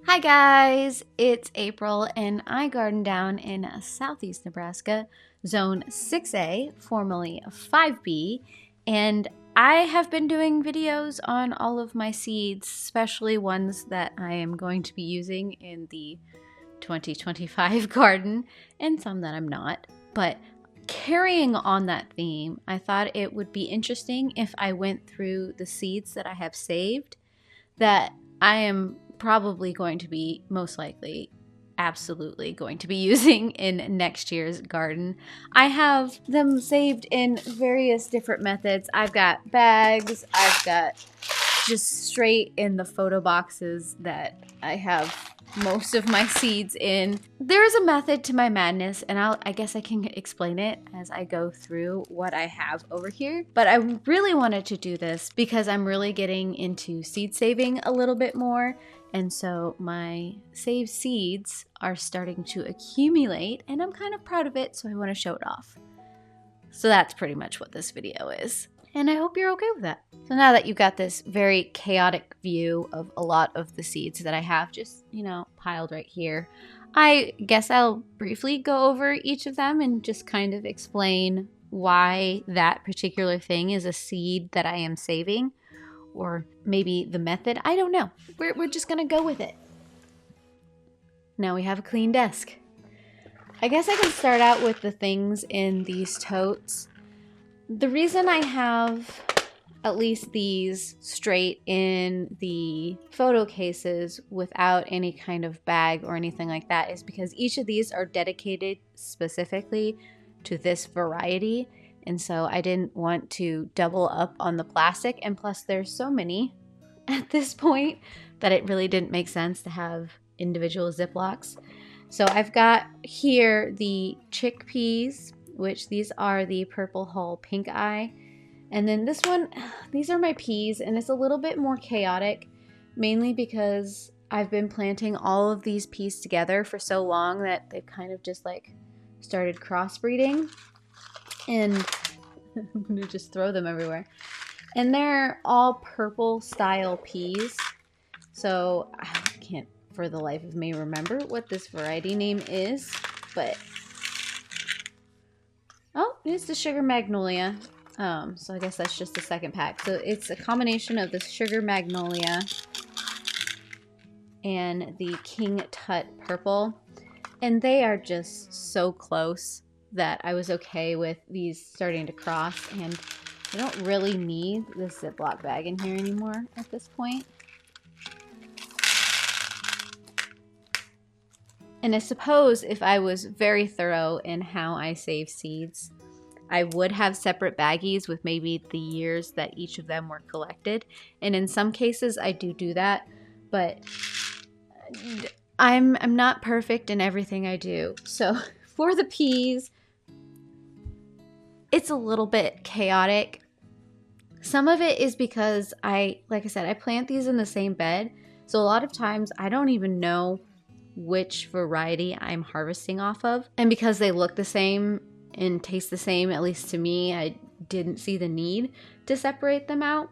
Hi guys, it's April and I garden down in southeast Nebraska, zone 6A, formerly 5B, and I have been doing videos on all of my seeds, especially ones that I am going to be using in the 2025 garden, and some that I'm not. But carrying on that theme, I thought it would be interesting if I went through the seeds that I have saved that I am probably going to be most likely absolutely going to be using in next year's garden. I have them saved in various different methods. I've got bags, I've got just straight in the photo boxes that I have most of my seeds in. There's a method to my madness, and I guess I can explain it as I go through what I have over here. But I really wanted to do this because I'm really getting into seed saving a little bit more. And so my saved seeds are starting to accumulate, and I'm kind of proud of it, so I want to show it off. So that's pretty much what this video is. And I hope you're okay with that. So now that you've got this very chaotic view of a lot of the seeds that I have just, piled right here, I guess I'll briefly go over each of them and just kind of explain why that particular thing is a seed that I am saving, or maybe the method. I don't know. We're just gonna go with it. Now we have a clean desk. I guess I can start out with the things in these totes. The reason I have at least these straight in the photo cases without any kind of bag or anything like that is because each of these are dedicated specifically to this variety. And so I didn't want to double up on the plastic. And plus there's so many at this point that it really didn't make sense to have individual Ziplocs. So I've got here the chickpeas, which these are the Purple Hull Pink Eye. And then this one, these are my peas, and it's a little bit more chaotic, mainly because I've been planting all of these peas together for so long that they've kind of just like started crossbreeding. And I'm gonna just throw them everywhere. And they're all purple style peas. So I can't for the life of me remember what this variety name is, but oh, it's the Sugar Magnolia. So I guess that's just the second pack. So it's a combination of the Sugar Magnolia and the King Tut Purple. And they are just so close that I was okay with these starting to cross. And I don't really need this Ziploc bag in here anymore at this point. And I suppose if I was very thorough in how I save seeds, I would have separate baggies with maybe the years that each of them were collected. And in some cases I do that, but I'm not perfect in everything I do. So for the peas, it's a little bit chaotic. Some of it is because like I said, I plant these in the same bed. So a lot of times I don't even know which variety I'm harvesting off of. And because they look the same and taste the same, at least to me, I didn't see the need to separate them out.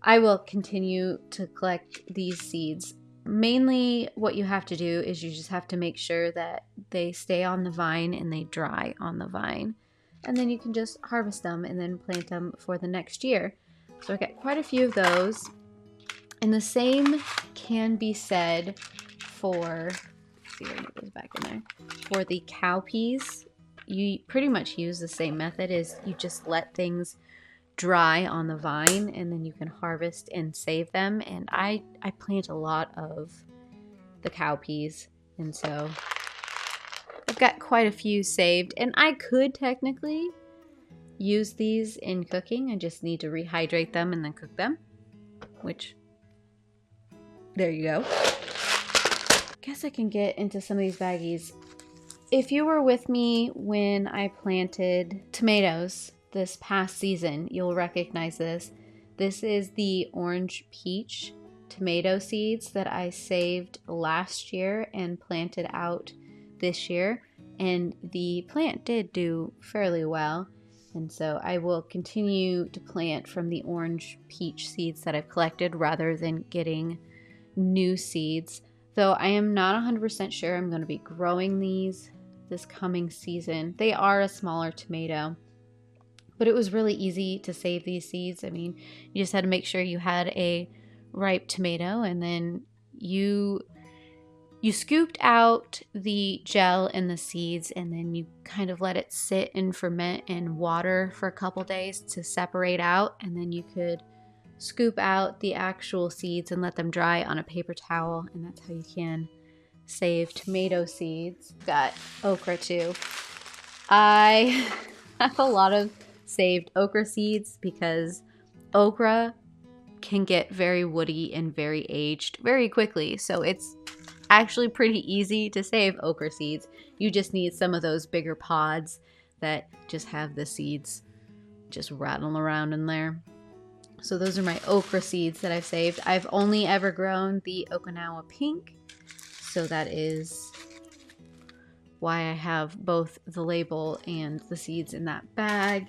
I will continue to collect these seeds. Mainly what you have to do is you just have to make sure that they stay on the vine and they dry on the vine. And then you can just harvest them and then plant them for the next year. So I got quite a few of those. And the same can be said for, let's see when it goes back in there, for the cowpeas. You pretty much use the same method as you just let things dry on the vine and then you can harvest and save them. And I plant a lot of the cowpeas, and so I've got quite a few saved, and I could technically use these in cooking. I just need to rehydrate them and then cook them, which there you go. Guess I can get into some of these baggies. If you were with me when I planted tomatoes this past season, you'll recognize this. This is the orange peach tomato seeds that I saved last year and planted out this year. And the plant did do fairly well. And so I will continue to plant from the orange peach seeds that I've collected rather than getting new seeds though I am not 100% sure I'm going to be growing these this coming season. They are a smaller tomato, but it was really easy to save these seeds. I mean, you just had to make sure you had a ripe tomato, and then you scooped out the gel and the seeds, and then you kind of let it sit and ferment in water for a couple days to separate out, and then you could scoop out the actual seeds and let them dry on a paper towel, and that's how you can save tomato seeds. Got okra too. I have a lot of saved okra seeds because okra can get very woody and very aged very quickly, so it's actually pretty easy to save okra seeds. You just need some of those bigger pods that just have the seeds just rattling around in there. So those are my okra seeds that I've saved. I've only ever grown the Okinawa pink, so that is why I have both the label and the seeds in that bag.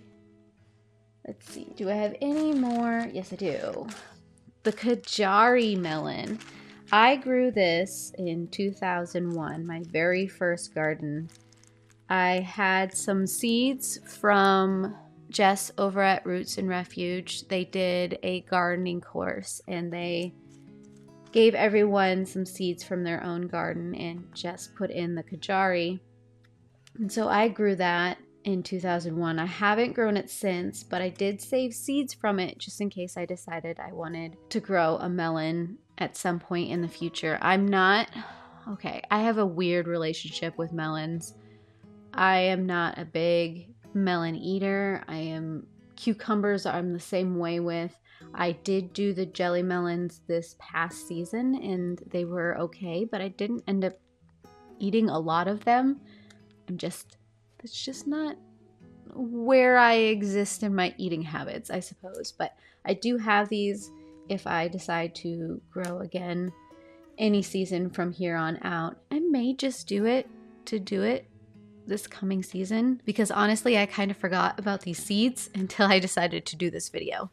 Let's see, do I have any more? Yes, I do. The Kajari melon. I grew this in 2001, my very first garden. I had some seeds from Jess over at Roots and Refuge. They did a gardening course and they gave everyone some seeds from their own garden, and Jess put in the Kajari. And so I grew that in 2001. I haven't grown it since, but I did save seeds from it just in case I decided I wanted to grow a melon at some point in the future. I have a weird relationship with melons. I am not a big melon eater. Cucumbers I'm the same way with. I did do the jelly melons this past season and they were okay, but I didn't end up eating a lot of them. That's just not where I exist in my eating habits, I suppose. But I do have these if I decide to grow again any season from here on out. I may just do it this coming season, because honestly I kind of forgot about these seeds until I decided to do this video.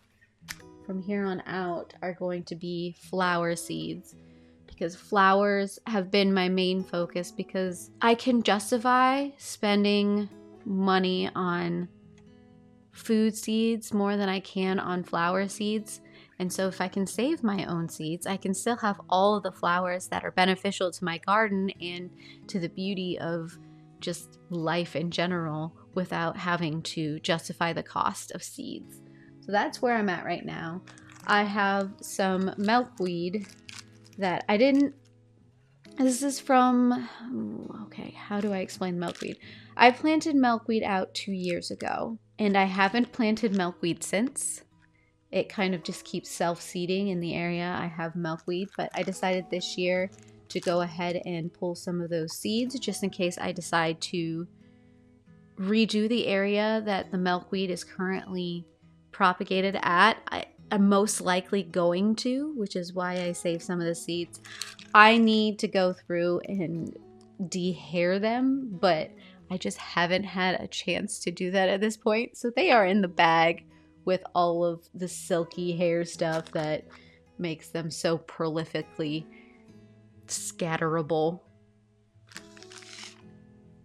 From here on out are going to be flower seeds, because flowers have been my main focus, because I can justify spending money on food seeds more than I can on flower seeds. And so if I can save my own seeds, I can still have all of the flowers that are beneficial to my garden and to the beauty of just life in general without having to justify the cost of seeds. So that's where I'm at right now. I have some milkweed that I didn't, this is from, okay, how do I explain milkweed? I planted milkweed out 2 years ago, and I haven't planted milkweed since. It kind of just keeps self-seeding in the area I have milkweed, but I decided this year to go ahead and pull some of those seeds just in case I decide to redo the area that the milkweed is currently propagated at. I'm most likely going to, which is why I saved some of the seeds. I need to go through and de-hair them, but I just haven't had a chance to do that at this point. So they are in the bag with all of the silky hair stuff that makes them so prolifically scatterable.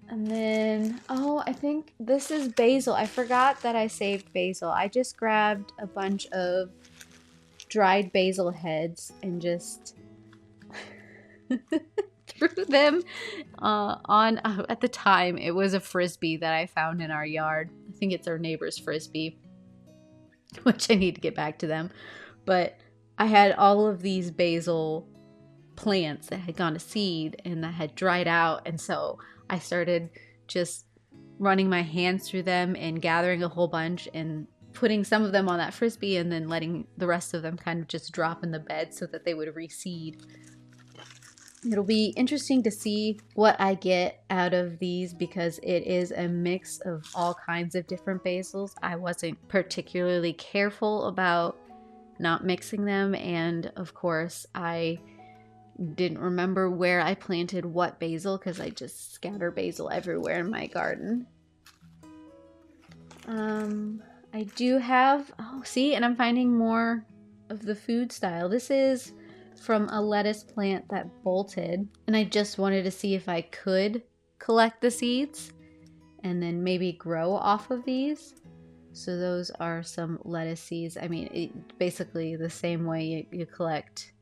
And then, oh, I think this is basil. I forgot that I saved basil. I just grabbed a bunch of dried basil heads and just threw them on, at the time, it was a Frisbee that I found in our yard. I think it's our neighbor's Frisbee, which I need to get back to them. But I had all of these basil plants that had gone to seed and that had dried out, and so I started just running my hands through them and gathering a whole bunch and putting some of them on that Frisbee and then letting the rest of them kind of just drop in the bed so that they would reseed. It'll be interesting to see what I get out of these because it is a mix of all kinds of different basils. I wasn't particularly careful about not mixing them, and of course I didn't remember where I planted what basil because I just scatter basil everywhere in my garden. I do have, oh see, and I'm finding more of the food style. This is from a lettuce plant that bolted, and I just wanted to see if I could collect the seeds and then maybe grow off of these. So those are some lettuce seeds. I mean, basically the same way you collect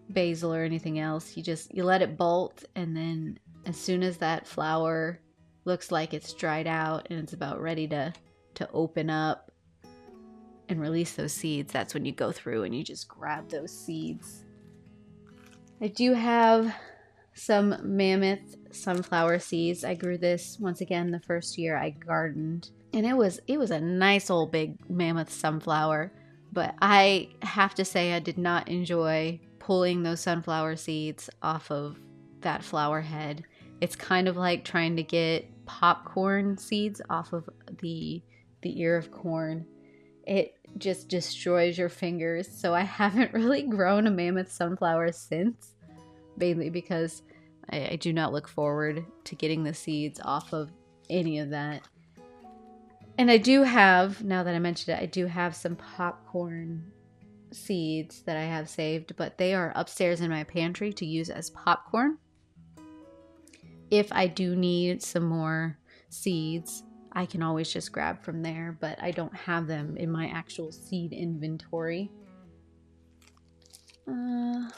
basil or anything else. You let it bolt, and then as soon as that flower looks like it's dried out and it's about ready to open up and release those seeds, that's when you go through and you just grab those seeds. I do have some mammoth sunflower seeds. I grew this once again the first year I gardened, and it was a nice old big mammoth sunflower, but I have to say I did not enjoy pulling those sunflower seeds off of that flower head. It's kind of like trying to get popcorn seeds off of the ear of corn. It just destroys your fingers. So I haven't really grown a mammoth sunflower since, mainly because I do not look forward to getting the seeds off of any of that. And I do have, now that I mentioned it, I do have some popcorn seeds that I have saved, but they are upstairs in my pantry to use as popcorn. If I do need some more seeds, I can always just grab from there, but I don't have them in my actual seed inventory.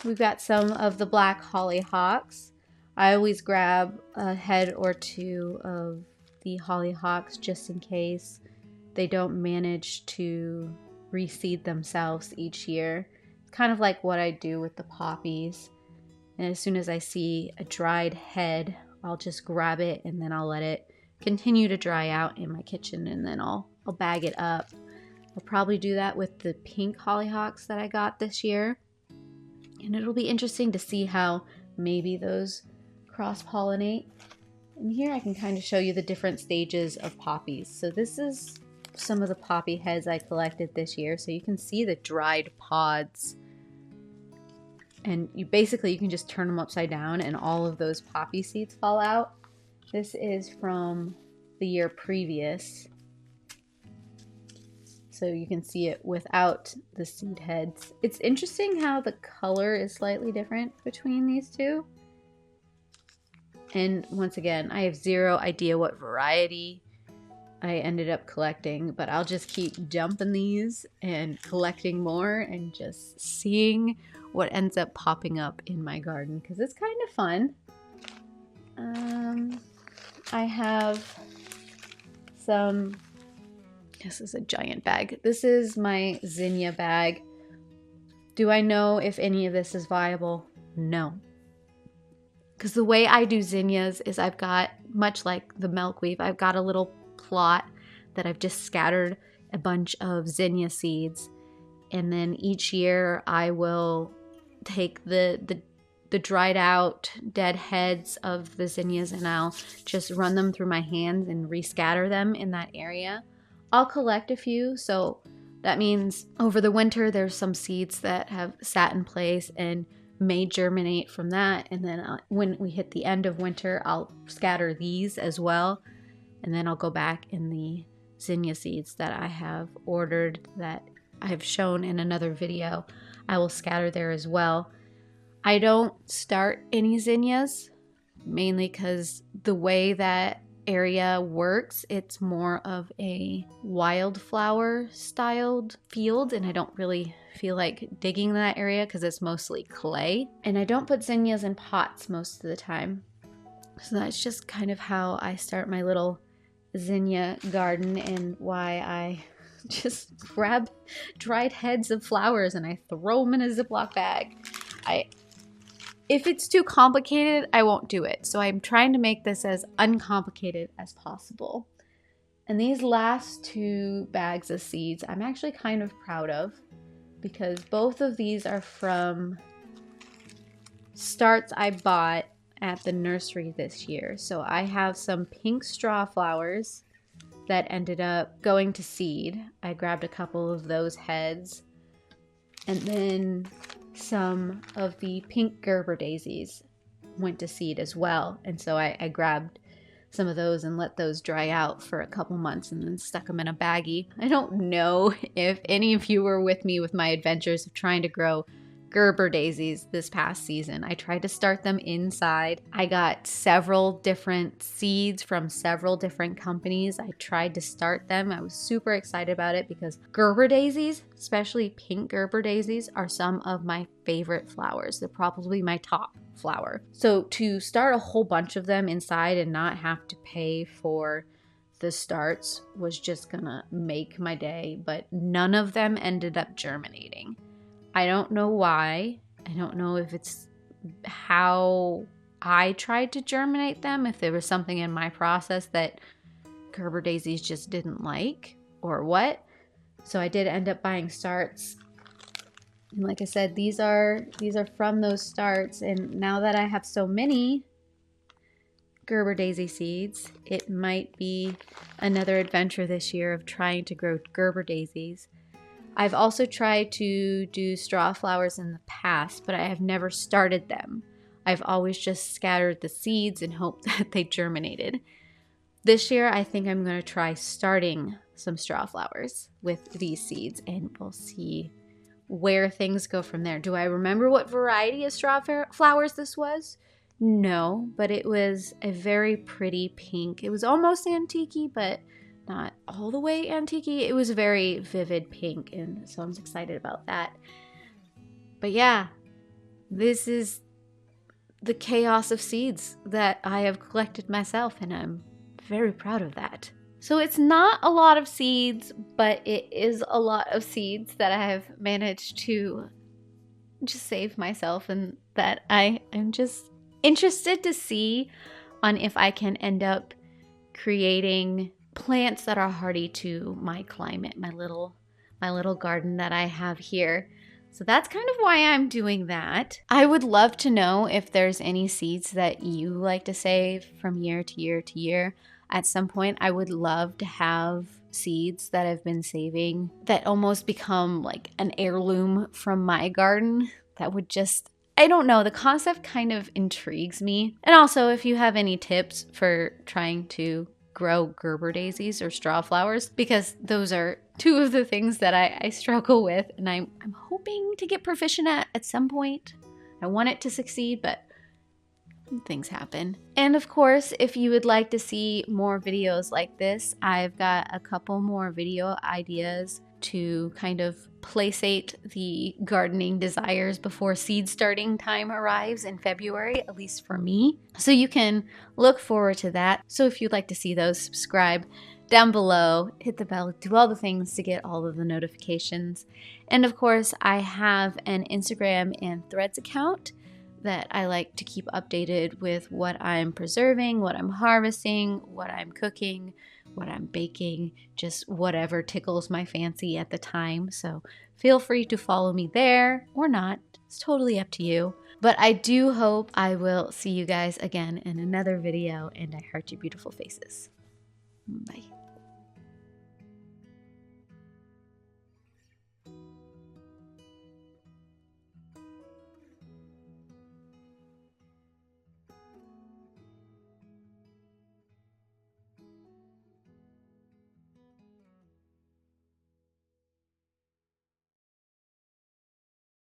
We've got some of the black hollyhocks. I always grab a head or two of the hollyhocks just in case they don't manage to reseed themselves each year. It's kind of like what I do with the poppies. And as soon as I see a dried head, I'll just grab it and then I'll let it continue to dry out in my kitchen, and then I'll bag it up. I'll probably do that with the pink hollyhocks that I got this year. And it'll be interesting to see how maybe those cross-pollinate. And here I can kind of show you the different stages of poppies. So this is some of the poppy heads I collected this year. So you can see the dried pods. And you can just turn them upside down and all of those poppy seeds fall out. This is from the year previous. So you can see it without the seed heads. It's interesting how the color is slightly different between these two. And once again, I have zero idea what variety I ended up collecting, but I'll just keep dumping these and collecting more and just seeing what ends up popping up in my garden, because it's kind of fun. I have some, this is a giant bag. This is my zinnia bag. Do I know if any of this is viable? No. Because the way I do zinnias is I've got, much like the milkweed, I've got a little plot that I've just scattered a bunch of zinnia seeds. And then each year I will take the dried out dead heads of the zinnias and I'll just run them through my hands and rescatter them in that area. I'll collect a few, so that means over the winter there's some seeds that have sat in place and may germinate from that, and then when we hit the end of winter I'll scatter these as well, and then I'll go back in the zinnia seeds that I have ordered that I have shown in another video. I will scatter there as well. I don't start any zinnias, mainly because the way that area works, it's more of a wildflower styled field, and I don't really feel like digging that area because it's mostly clay. And I don't put zinnias in pots most of the time. So that's just kind of how I start my little zinnia garden, and why I just grab dried heads of flowers and I throw them in a Ziploc bag. If it's too complicated, I won't do it. So I'm trying to make this as uncomplicated as possible. And these last two bags of seeds, I'm actually kind of proud of, because both of these are from starts I bought at the nursery this year. So I have some pink straw flowers that ended up going to seed. I grabbed a couple of those heads, and then some of the pink Gerber daisies went to seed as well. And so I grabbed some of those and let those dry out for a couple months and then stuck them in a baggie. I don't know if any of you were with me with my adventures of trying to grow Gerber daisies this past season. I tried to start them inside. I got several different seeds from several different companies. I tried to start them. I was super excited about it because Gerber daisies, especially pink Gerber daisies, are some of my favorite flowers. They're probably my top flower. So to start a whole bunch of them inside and not have to pay for the starts was just gonna make my day, but none of them ended up germinating. I don't know why. I don't know if it's how I tried to germinate them, if there was something in my process that Gerber daisies just didn't like or what. So I did end up buying starts. And like I said, these are from those starts. And now that I have so many Gerber daisy seeds, it might be another adventure this year of trying to grow Gerber daisies. I've also tried to do straw flowers in the past, but I have never started them. I've always just scattered the seeds and hoped that they germinated. This year, I think I'm going to try starting some straw flowers with these seeds, and we'll see where things go from there. Do I remember what variety of straw flowers this was? No, but it was a very pretty pink. It was almost antique-y, but not all the way antique-y. It was very vivid pink, and so I'm excited about that. But yeah, this is the chaos of seeds that I have collected myself, and I'm very proud of that. So it's not a lot of seeds, but it is a lot of seeds that I have managed to just save myself, and that I am just interested to see on if I can end up creating plants that are hardy to my climate, my little garden that I have here. So that's kind of why I'm doing that. I would love to know if there's any seeds that you like to save from year to year to year. At some point, I would love to have seeds that I've been saving that almost become like an heirloom from my garden. That would just, I don't know, the concept kind of intrigues me. And also, if you have any tips for trying to grow Gerber daisies or straw flowers, because those are two of the things that I struggle with, and I'm hoping to get proficient at some point. I want it to succeed, but things happen. And of course, if you would like to see more videos like this, I've got a couple more video ideas to kind of placate the gardening desires before seed starting time arrives in February, at least for me. So you can look forward to that. So if you'd like to see those, subscribe down below, hit the bell, do all the things to get all of the notifications. And of course, I have an Instagram and Threads account that I like to keep updated with what I'm preserving, what I'm harvesting, what I'm cooking, what I'm baking, just whatever tickles my fancy at the time. So feel free to follow me there or not. It's totally up to you. But I do hope I will see you guys again in another video, and I heart your beautiful faces. Bye.